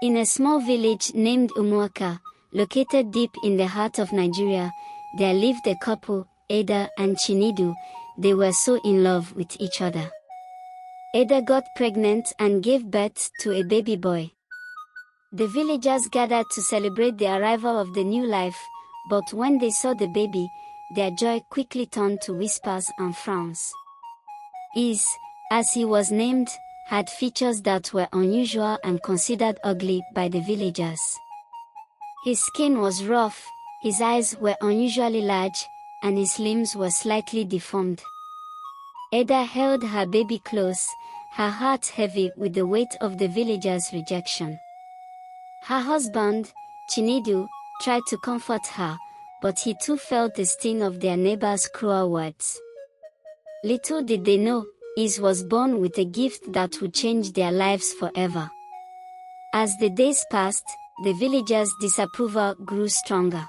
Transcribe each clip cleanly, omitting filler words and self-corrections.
In a small village named Umuaka, located deep in the heart of Nigeria, there lived a couple, Ada and Chinedu. They were so in love with each other. Ada got pregnant and gave birth to a baby boy. The villagers gathered to celebrate the arrival of the new life, but when they saw the baby, their joy quickly turned to whispers and frowns. Is, as he was named, had features that were unusual and considered ugly by the villagers. His skin was rough, his eyes were unusually large, and his limbs were slightly deformed. Ada held her baby close, her heart heavy with the weight of the villagers' rejection. Her husband, Chinedu, tried to comfort her, but he too felt the sting of their neighbors' cruel words. Little did they know, Is was born with a gift that would change their lives forever. As the days passed, the villagers' disapproval grew stronger.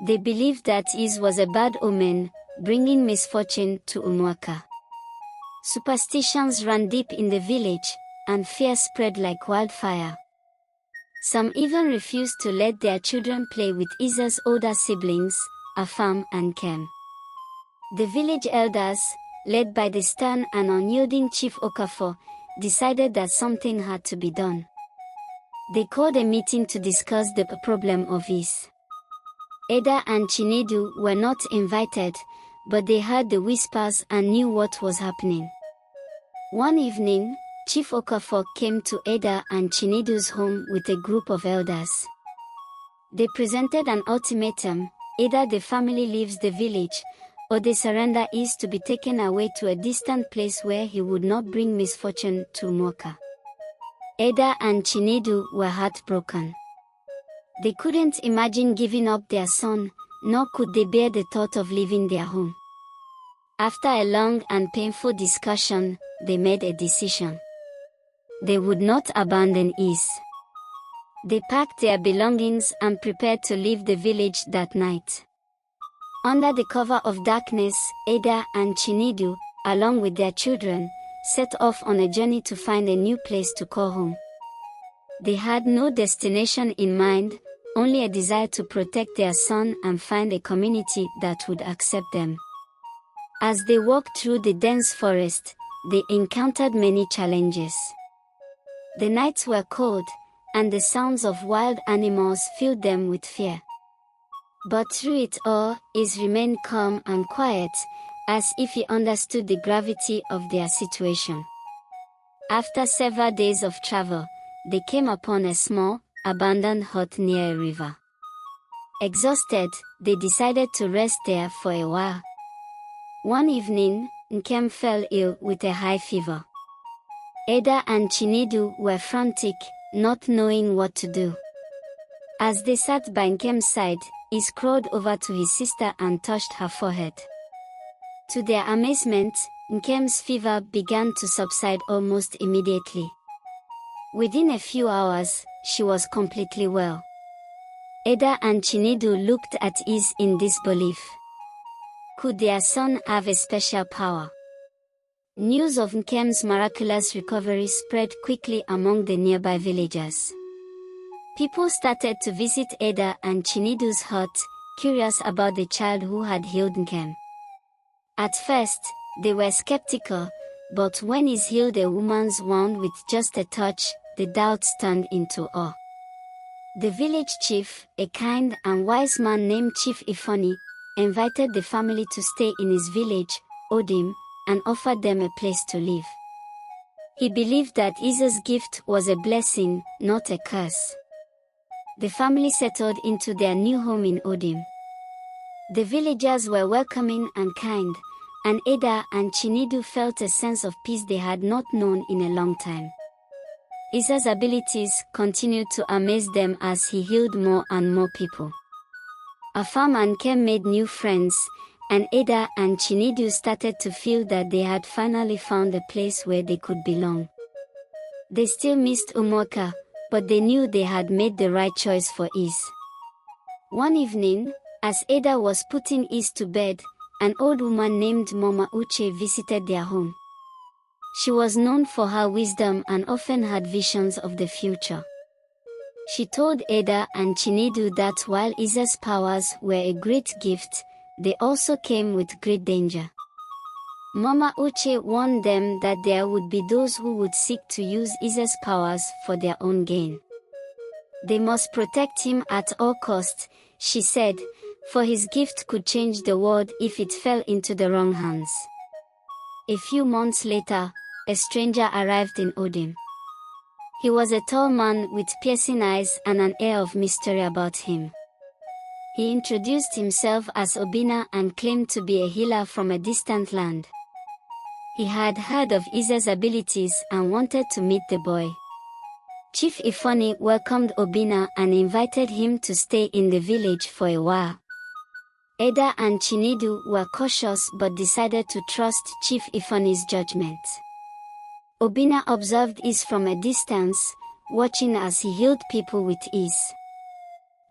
They believed that Is was a bad omen, bringing misfortune to Umuaka. Superstitions ran deep in the village, and fear spread like wildfire. Some even refused to let their children play with Isa's older siblings, Afam and Kem. The village elders, led by the stern and unyielding Chief Okafor, decided that something had to be done. They called a meeting to discuss the problem of Is. Ada and Chinedu were not invited, but they heard the whispers and knew what was happening. One evening, Chief Okafor came to Ada and Chinedu's home with a group of elders. They presented an ultimatum: either the family leaves the village, or they surrender Is to be taken away to a distant place where he would not bring misfortune to Umuaka. Ada and Chinedu were heartbroken. They couldn't imagine giving up their son, nor could they bear the thought of leaving their home. After a long and painful discussion, they made a decision. They would not abandon Is. They packed their belongings and prepared to leave the village that night. Under the cover of darkness, Ada and Chinedu, along with their children, set off on a journey to find a new place to call home. They had no destination in mind, only a desire to protect their son and find a community that would accept them. As they walked through the dense forest, they encountered many challenges. The nights were cold, and the sounds of wild animals filled them with fear. But through it all, Is remained calm and quiet, as if he understood the gravity of their situation. After several days of travel, they came upon a small, abandoned hut near a river. Exhausted, they decided to rest there for a while. One evening, Nkem fell ill with a high fever. Ada and Chinedu were frantic, not knowing what to do. As they sat by Nkem's side, Is crawled over to his sister and touched her forehead. To their amazement, Nkem's fever began to subside almost immediately. Within a few hours, she was completely well. Ada and Chinedu looked at Is in disbelief. Could their son have a special power? News of Nkem's miraculous recovery spread quickly among the nearby villagers. People started to visit Ada and Chinedu's hut, curious about the child who had healed Nkem. At first, they were skeptical, but when Is healed a woman's wound with just a touch, the doubts turned into awe. The village chief, a kind and wise man named Chief Ifoni, invited the family to stay in his village, Odim, and offered them a place to live. He believed that Isa's gift was a blessing, not a curse. The family settled into their new home in Odim. The villagers were welcoming and kind, and Ada and Chinedu felt a sense of peace they had not known in a long time. Isa's abilities continued to amaze them as he healed more and more people. Afam and Kem made new friends, and Ada and Chinedu started to feel that they had finally found a place where they could belong. They still missed Umuaka, but they knew they had made the right choice for Is. One evening, as Ada was putting Is to bed, an old woman named Mama Uche visited their home. She was known for her wisdom and often had visions of the future. She told Eda and Chinedu that while Iza's powers were a great gift, they also came with great danger. Mama Uche warned them that there would be those who would seek to use Iza's powers for their own gain. They must protect him at all costs, she said, for his gift could change the world if it fell into the wrong hands. A few months later, a stranger arrived in Odim. He was a tall man with piercing eyes and an air of mystery about him. He introduced himself as Obina and claimed to be a healer from a distant land. He had heard of Iza's abilities and wanted to meet the boy. Chief Ifoni welcomed Obina and invited him to stay in the village for a while. Eda and Chinedu were cautious but decided to trust Chief Ifoni's judgment. Obina observed Is from a distance, watching as he healed people with ease.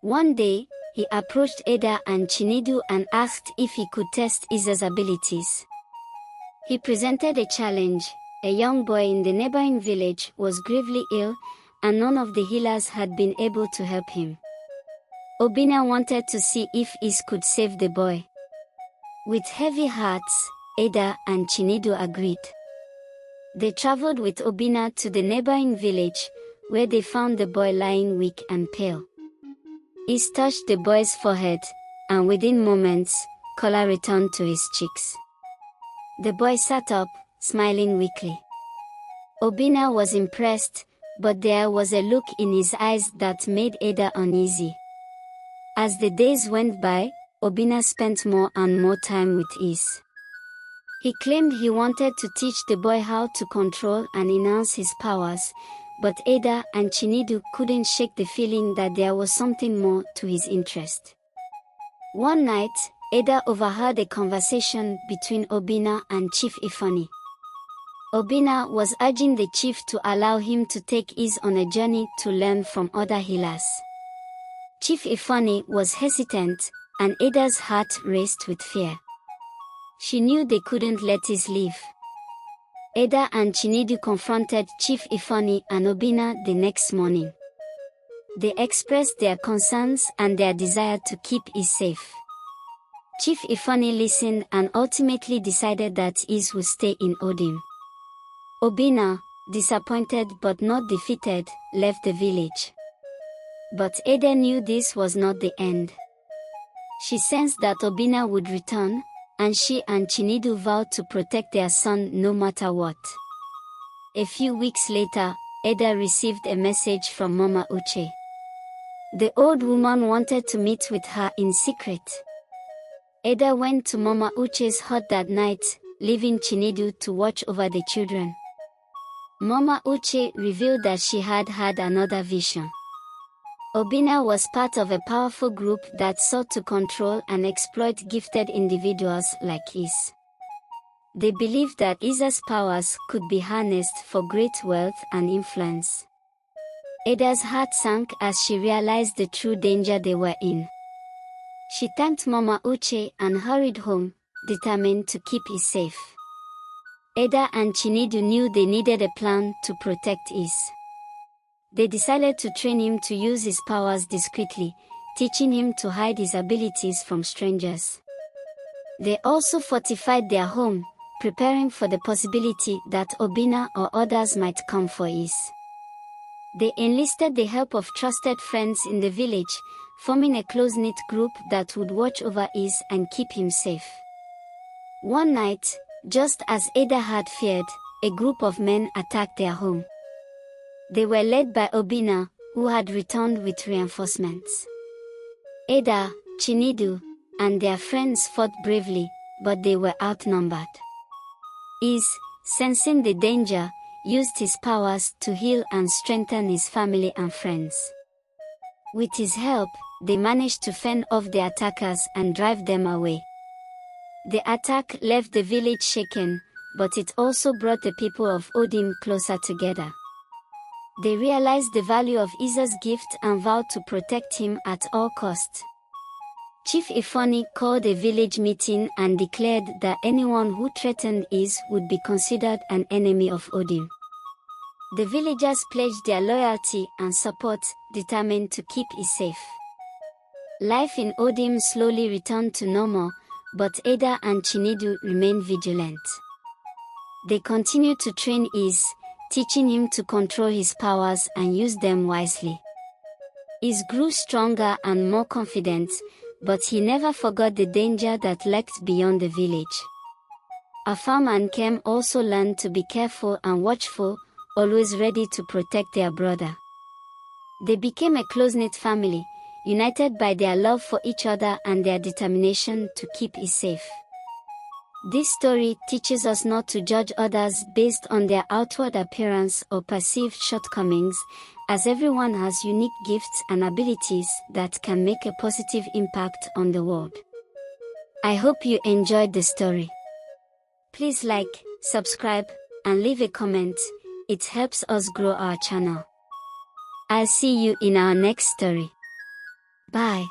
One day, he approached Eda and Chinedu and asked if he could test Iza's abilities. He presented a challenge. A young boy in the neighboring village was gravely ill, and none of the healers had been able to help him. Obina wanted to see if Is could save the boy. With heavy hearts, Eda and Chinedu agreed. They traveled with Obina to the neighboring village, where they found the boy lying weak and pale. Is touched the boy's forehead, and within moments, color returned to his cheeks. The boy sat up, smiling weakly. Obina was impressed, but there was a look in his eyes that made Eda uneasy. As the days went by, Obina spent more and more time with Is. He claimed he wanted to teach the boy how to control and enhance his powers, but Eda and Chinedu couldn't shake the feeling that there was something more to his interest. One night, Eda overheard a conversation between Obina and Chief Ifoni. Obina was urging the chief to allow him to take Is on a journey to learn from other healers. Chief Ifoni was hesitant, and Eda's heart raced with fear. She knew they couldn't let Is leave. Eda and Chinedu confronted Chief Ifoni and Obina the next morning. They expressed their concerns and their desire to keep Is safe. Chief Ifoni listened and ultimately decided that Is would stay in Odim. Obina, disappointed but not defeated, left the village. But Eda knew this was not the end. She sensed that Obina would return, and she and Chinedu vowed to protect their son no matter what. A few weeks later, Eda received a message from Mama Uche. The old woman wanted to meet with her in secret. Eda went to Mama Uche's hut that night, leaving Chinedu to watch over the children. Mama Uche revealed that she had had another vision. Obina was part of a powerful group that sought to control and exploit gifted individuals like Is. They believed that Iza's powers could be harnessed for great wealth and influence. Eda's heart sank as she realized the true danger they were in. She thanked Mama Uche and hurried home, determined to keep Is safe. Eda and Chinedu knew they needed a plan to protect Is. They decided to train him to use his powers discreetly, teaching him to hide his abilities from strangers. They also fortified their home, preparing for the possibility that Obina or others might come for Is. They enlisted the help of trusted friends in the village, forming a close-knit group that would watch over Is and keep him safe. One night, just as Eda had feared, a group of men attacked their home. They were led by Obina, who had returned with reinforcements. Eda, Chinedu, and their friends fought bravely, but they were outnumbered. Is, sensing the danger, used his powers to heal and strengthen his family and friends. With his help, they managed to fend off the attackers and drive them away. The attack left the village shaken, but it also brought the people of Odim closer together. They realized the value of Iza's gift and vowed to protect him at all costs. Chief Ifoni called a village meeting and declared that anyone who threatened Is would be considered an enemy of Odim. The villagers pledged their loyalty and support, determined to keep it safe. Life in Odim slowly returned to normal, but Ada and Chinedu remained vigilant. They continued to train Is, teaching him to control his powers and use them wisely. Is grew stronger and more confident, but he never forgot the danger that lurked beyond the village. Afam and Kem also learned to be careful and watchful, always ready to protect their brother. They became a close-knit family, united by their love for each other and their determination to keep it safe. This story teaches us not to judge others based on their outward appearance or perceived shortcomings, as everyone has unique gifts and abilities that can make a positive impact on the world. I hope you enjoyed the story. Please like, subscribe, and leave a comment. It helps us grow our channel. I'll see you in our next story. Bye.